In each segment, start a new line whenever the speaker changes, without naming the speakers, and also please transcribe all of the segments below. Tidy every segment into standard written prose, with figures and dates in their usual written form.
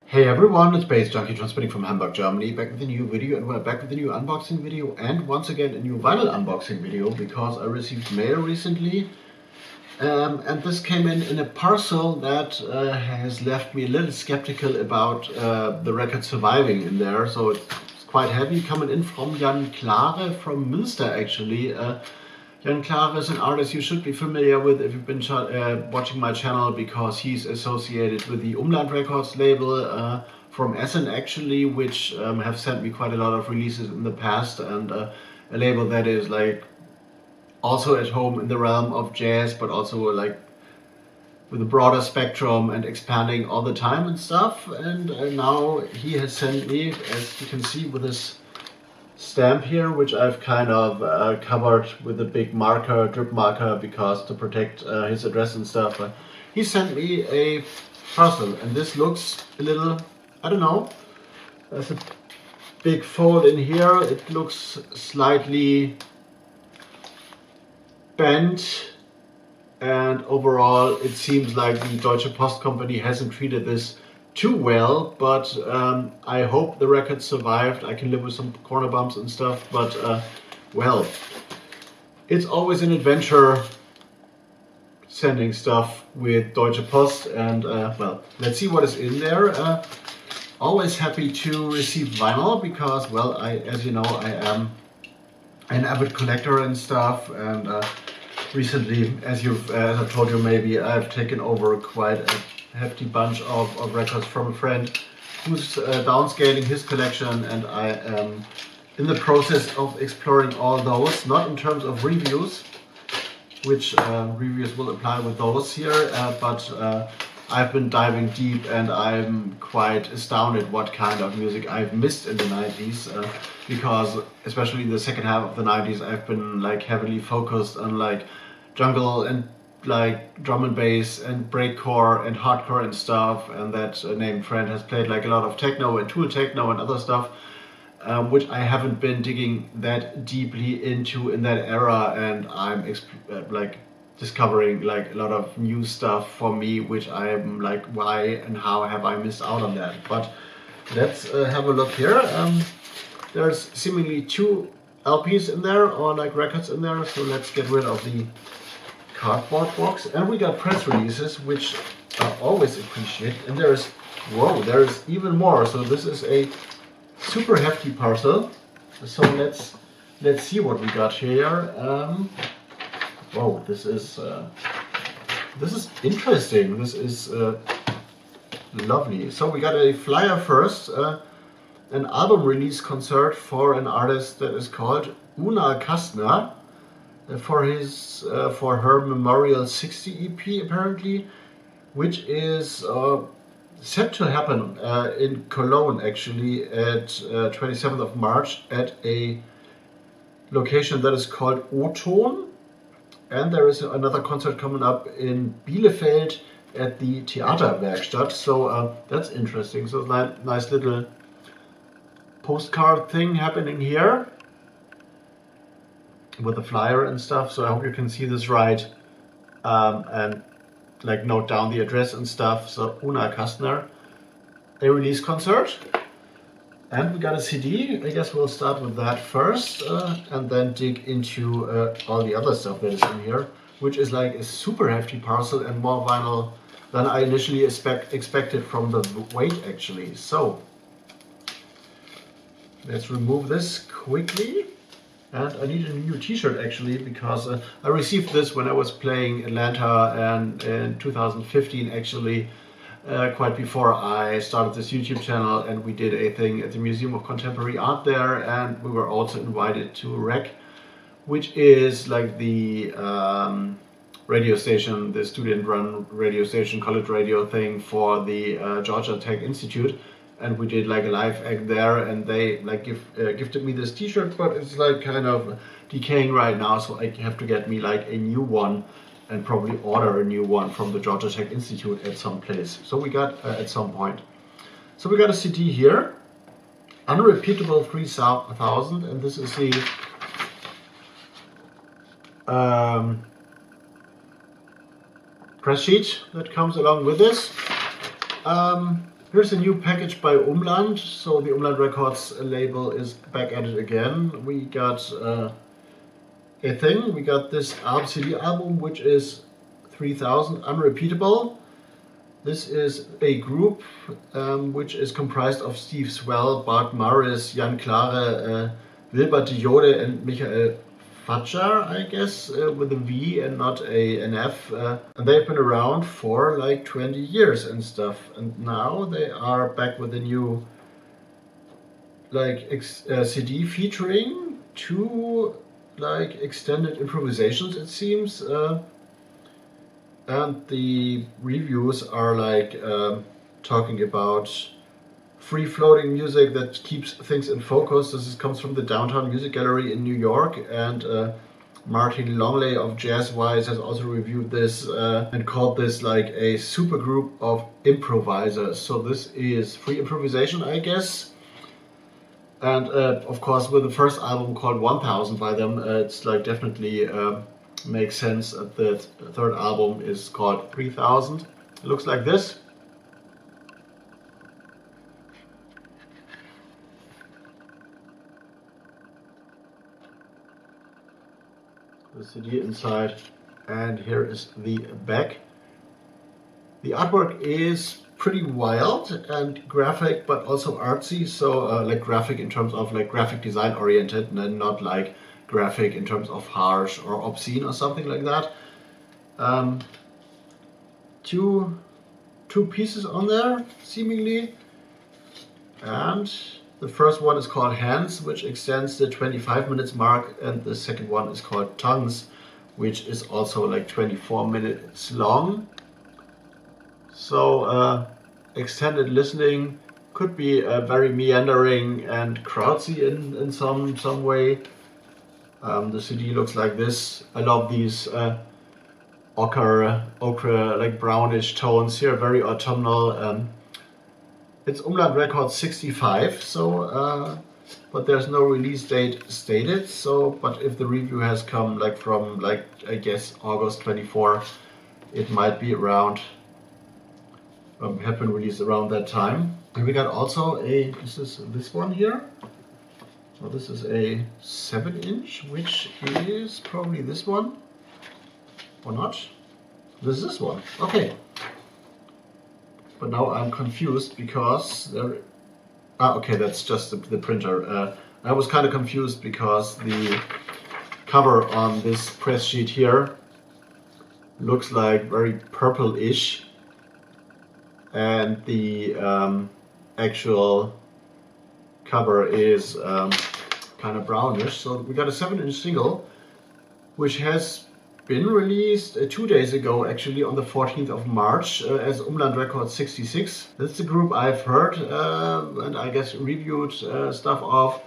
Hey everyone, it's baze.djunkiii transmitting from Hamburg, Germany, back with a new video, and we're back with a new unboxing video, and once again a new vinyl unboxing video, because I received mail recently, and this came in a parcel that has left me a little skeptical about the record surviving in there. So it's quite heavy, coming in from Jan Klare from Münster actually. Jan Klare is an artist you should be familiar with if you've been watching my channel, because he's associated with the UMLAND Records label from Essen actually, which have sent me quite a lot of releases in the past, and a label that is like also at home in the realm of jazz, but also like with a broader spectrum and expanding all the time and stuff. And now he has sent me, as you can see, with this stamp here, which I've kind of covered with a big marker, drip marker, because to protect his address and stuff. He sent me a parcel, and this looks a little, I don't know, there's a big fold in here. It looks slightly bent, and overall it seems like the Deutsche Post company hasn't treated this too well, but I hope the record survived. I can live with some corner bumps and stuff, but well, it's always an adventure sending stuff with Deutsche Post, and well, let's see what is in there. Always happy to receive vinyl, because, well, as you know, I am an avid collector and stuff, and recently, as I told you maybe, I've taken over quite a hefty bunch of records from a friend who's downscaling his collection, and I am in the process of exploring all those, not in terms of reviews, which reviews will apply with those here, but I've been diving deep, and I'm quite astounded what kind of music I've missed in the 90s, because especially in the second half of the 90s I've been like heavily focused on like jungle and like drum and bass and breakcore and hardcore and stuff, and that named friend has played like a lot of techno and tool techno and other stuff, which I haven't been digging that deeply into in that era, and I'm like discovering like a lot of new stuff for me, which I'm like, why and how have I missed out on that? But let's have a look here. There's seemingly 2 LPs in there, or like records in there, so let's get rid of the cardboard box. And we got press releases, which I always appreciate, and there's, whoa, there's even more. So this is a super hefty parcel, so let's see what we got here. Whoa, this is interesting. This is lovely. So we got a flyer first, an album release concert for an artist that is called Una Kastner, for her Memorial 60 EP apparently, which is set to happen in Cologne actually at 27th of March at a location that is called O-Ton, and there is another concert coming up in Bielefeld at the Theaterwerkstatt, so that's interesting. So nice little postcard thing happening here with the flyer and stuff, so I hope you can see this right, and like note down the address and stuff. So Una Kastner, a release concert, and we got a CD. I guess we'll start with that first, and then dig into all the other stuff that is in here, which is like a super hefty parcel and more vinyl than I initially expected from the weight actually. So let's remove this quickly. And I need a new t-shirt actually, because I received this when I was playing Atlanta, and in 2015 actually, quite before I started this YouTube channel, and we did a thing at the Museum of Contemporary Art there, and we were also invited to REC, which is like the radio station, the student-run radio station, college radio thing for the Georgia Tech Institute. And we did like a live act there, and they like gifted me this t-shirt, but it's like kind of decaying right now, so I have to get me like a new one, and probably order a new one from the Georgia Tech Institute at some place. So we got at some point. So we got a CD here, Unrepeatable 3000, and this is the press sheet that comes along with this. Here's a new package by UMLAND. So the UMLAND Records label is back at it again. We got a thing. We got this CD album, which is 3000 Unrepeatable. This is a group which is comprised of Steve Swell, Bart Morris, Jan Klare, Wilbert de Jode and Michael Fatscher, I guess, with a V and not an F. And they've been around for like 20 years and stuff. And now they are back with a new like CD featuring 2 like extended improvisations, it seems. And the reviews are like talking about free-floating music that keeps things in focus. This comes from the Downtown Music Gallery in New York, and Martin Longley of Jazzwise has also reviewed this and called this like a super group of improvisers. So this is free improvisation, I guess. And of course, with the first album called 1000 by them, it's like definitely makes sense that the third album is called 3000. It looks like this. The CD inside, and here is the back. The artwork is pretty wild and graphic, but also artsy. So like graphic in terms of like graphic design oriented, and not like graphic in terms of harsh or obscene or something like that. Two pieces on there seemingly, and the first one is called Hands, which extends the 25 minutes mark, and the second one is called Tongues, which is also like 24 minutes long. So extended listening could be very meandering and crowdsy in some way. The CD looks like this. I love these ochre like brownish tones here, very autumnal. It's UMLAND Records 65, so but there's no release date stated. So, but if the review has come like from like I guess August 24, it might be around. Have been released around that time. And we got also this one here. So this is a 7-inch, which is probably this one or not. This is this one. Okay. But now I'm confused because there... okay, that's just the printer. I was kind of confused because the cover on this press sheet here looks like very purple-ish, and the actual cover is kind of brownish. So we got a 7-inch single, which has been released 2 days ago, actually on the 14th of March as UMLAND Records 66. That's the group I've heard and I guess reviewed stuff of.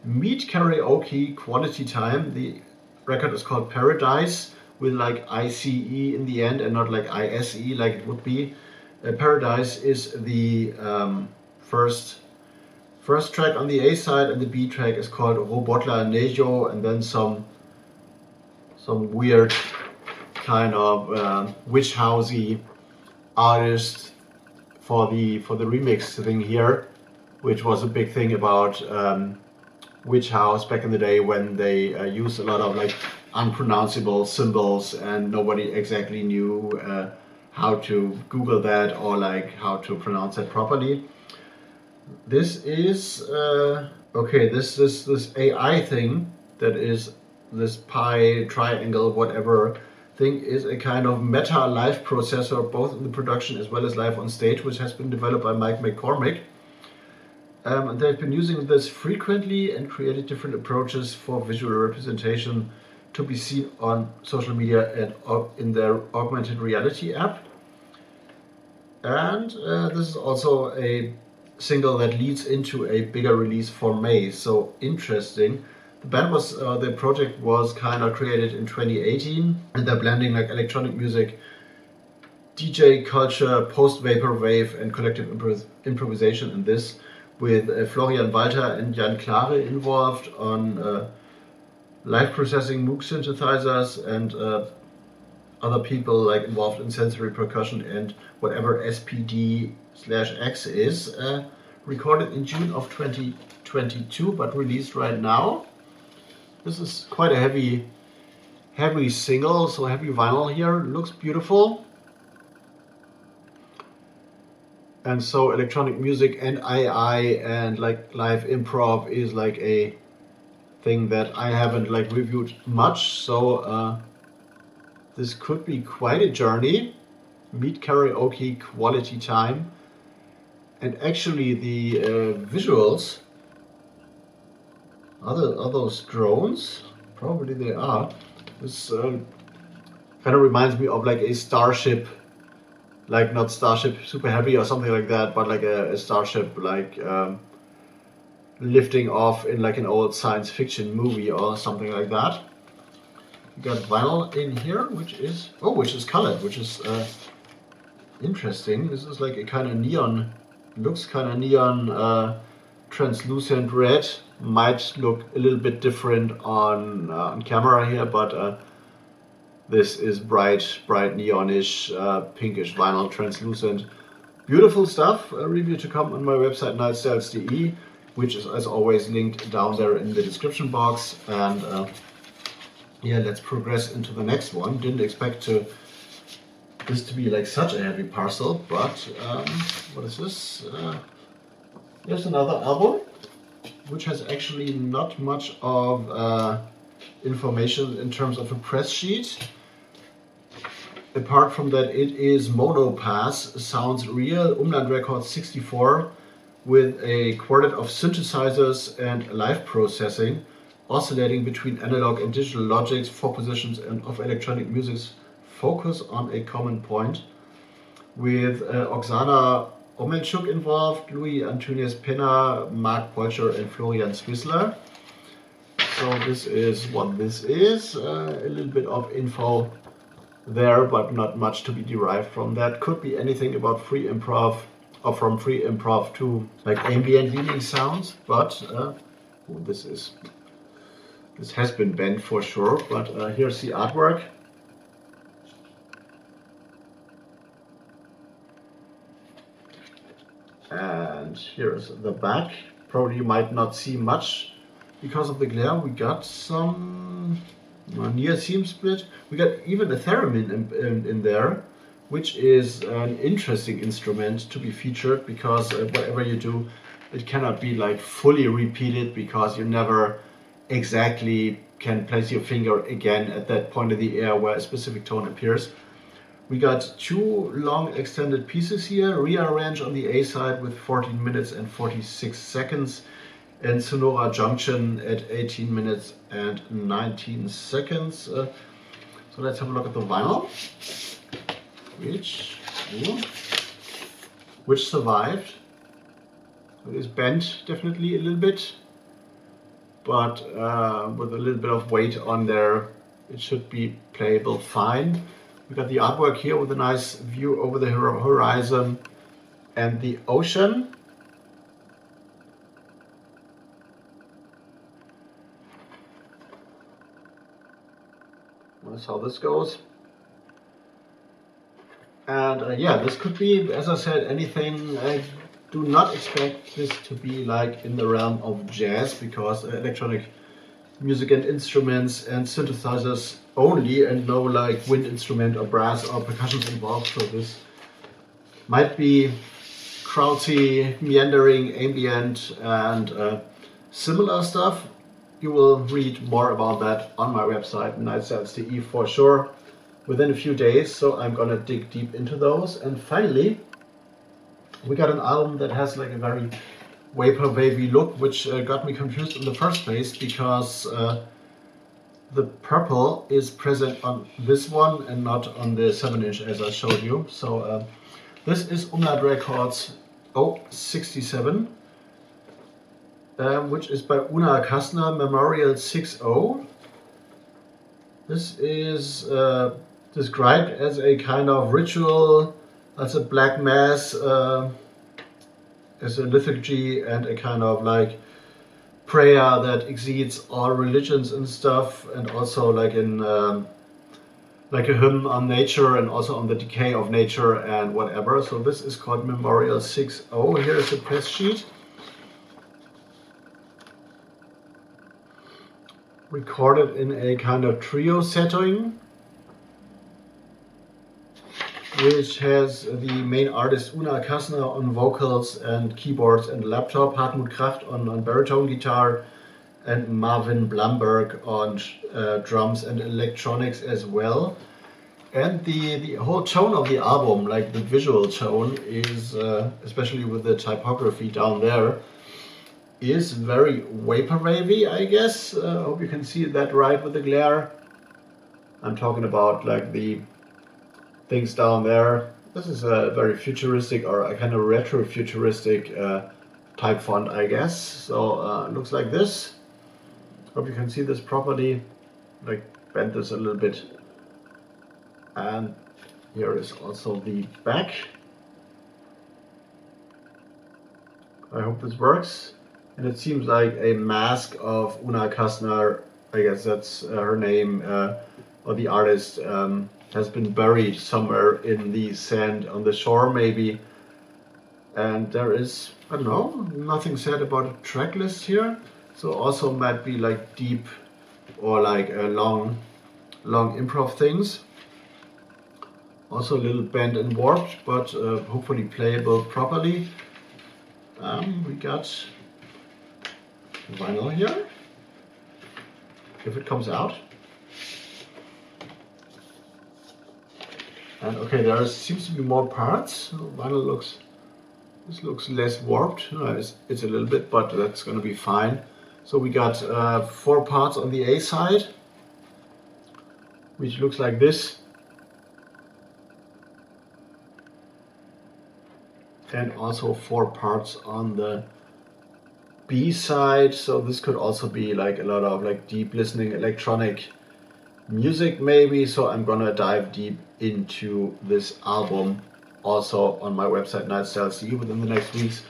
Meet Karaoke Quality Time. The record is called Paradise with like ICE in the end and not like ISE like it would be. Paradise is the first track on the A side, and the B track is called Robotla Nejo, and then some weird kind of witch housey artist for the remix thing here, which was a big thing about witch house back in the day when they used a lot of like unpronounceable symbols and nobody exactly knew how to Google that or like how to pronounce that properly. This is okay. This AI thing that is this pi triangle whatever thing is a kind of meta live processor, both in the production as well as live on stage, which has been developed by Mike McCormick. And they've been using this frequently and created different approaches for visual representation to be seen on social media and in their augmented reality app. And this is also a single that leads into a bigger release for May. So interesting. The band was, the project was kind of created in 2018, and they're blending like electronic music, DJ culture, post-vaporwave, and collective improvisation in this, with Florian Walter and Jan Klare involved on live processing Moog synthesizers, and other people like involved in sensory percussion and whatever SPD X is recorded in June of 2022, but released right now. This is quite a heavy single, so heavy vinyl here. Looks beautiful. And so electronic music and AI and like live improv is like a thing that I haven't like reviewed much. So this could be quite a journey. Meet karaoke quality time. And actually the visuals, are those drones? Probably they are. This kind of reminds me of like a starship, like not Starship Super Heavy or something like that, but like a starship like lifting off in like an old science fiction movie or something like that. We got vinyl in here, which is colored, which is interesting. This is like a kind of neon, looks kind of neon, translucent red. Might look a little bit different on camera here, but this is bright neonish, pinkish vinyl, translucent. Beautiful stuff. A review to come on my website, Erzählt, which is as always linked down there in the description box. And yeah, let's progress into the next one. Didn't expect this to be like such a heavy parcel, but what is this? Here's another album, which has actually not much of information in terms of a press sheet. Apart from that, it is monopass, sounds real, UMLAND Records 64, with a quartet of synthesizers and live processing, oscillating between analog and digital logics, 4 positions and of electronic music's focus on a common point, with Oksana Omelchuk involved, Louis Antonius Penna, Mark Polcher and Florian Swissler. So this is what this is, a little bit of info there, but not much to be derived from that. Could be anything about free improv, or from free improv to like ambient leaning sounds, but this has been bent for sure. But here's the artwork. And here's the back. Probably you might not see much because of the glare. We got some near seam split. We got even a theremin in there, which is an interesting instrument to be featured, because whatever you do, it cannot be like fully repeated, because you never exactly can place your finger again at that point of the air where a specific tone appears. We got 2 long extended pieces here, rearranged on the A side with 14 minutes and 46 seconds, and Sonora Junction at 18 minutes and 19 seconds. So let's have a look at the vinyl, which survived. It is bent definitely a little bit, but with a little bit of weight on there, it should be playable fine. We got the artwork here with a nice view over the horizon and the ocean. That's how this goes. And yeah, this could be, as I said, anything. I do not expect this to be like in the realm of jazz, because electronic music and instruments and synthesizers only, and no like wind instrument or brass or percussions involved. So this might be crowdsy, meandering, ambient, and similar stuff. You will read more about that on my website, Erzählt for sure, within a few days. So I'm gonna dig deep into those. And finally, we got an album that has like a very vaporwavy look, which got me confused in the first place, because the purple is present on this one and not on the 7-inch as I showed you. So this is UMLAND Records 067, which is by Una Kastner, Memorial 6.0. This is described as a kind of ritual, as a black mass, as a liturgy, and a kind of like prayer that exceeds all religions and stuff, and also like in like a hymn on nature and also on the decay of nature and whatever. So this is called Memorial 6.0. Here is the press sheet. Recorded in a kind of trio setting, which has the main artist Una Kassner on vocals and keyboards and laptop, Hartmut Kraft on baritone guitar, and Marvin Blumberg on drums and electronics as well. And the whole tone of the album, like the visual tone, is, especially with the typography down there, is very vaporwavy, I guess. I hope you can see that right with the glare. I'm talking about like the things down there. This is a very futuristic or a kind of retro-futuristic type font, I guess. So it looks like this. Hope you can see this properly. Like bend this a little bit. And here is also the back. I hope this works. And it seems like a mask of Una Kassner, I guess that's her name, or the artist, has been buried somewhere in the sand on the shore maybe. And there is, I don't know, nothing said about a track list here. So also might be like deep or like long improv things. Also a little bent and warped, but hopefully playable properly. We got vinyl here, if it comes out. And okay, there seems to be more parts. Vinyl this looks less warped. It's a little bit, but that's going to be fine. So we got 4 parts on the A side, which looks like this. And also 4 parts on the B side, so this could also be like a lot of like deep listening electronic music maybe. So I'm gonna dive deep into this album also on my website Nightstyle. See you within the next weeks.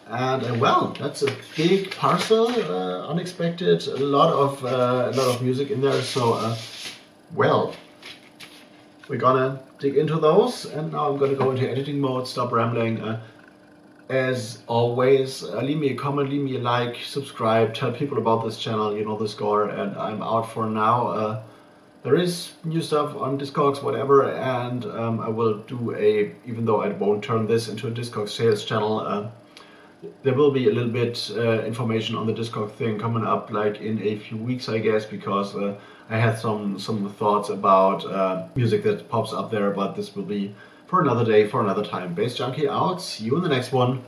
And well, that's a big parcel, unexpected, a lot of music in there. So well, we're gonna dig into those, and now I'm gonna go into editing mode, stop rambling. As always, leave me a comment, leave me a like, subscribe, tell people about this channel, you know the score, and I'm out for now. There is new stuff on Discogs, whatever, and I will do even though I won't turn this into a Discogs sales channel, there will be a little bit information on the Discogs thing coming up like in a few weeks, I guess, because I had some thoughts about music that pops up there, but this will be for another day, for another time. Baze Junkie out. See you in the next one.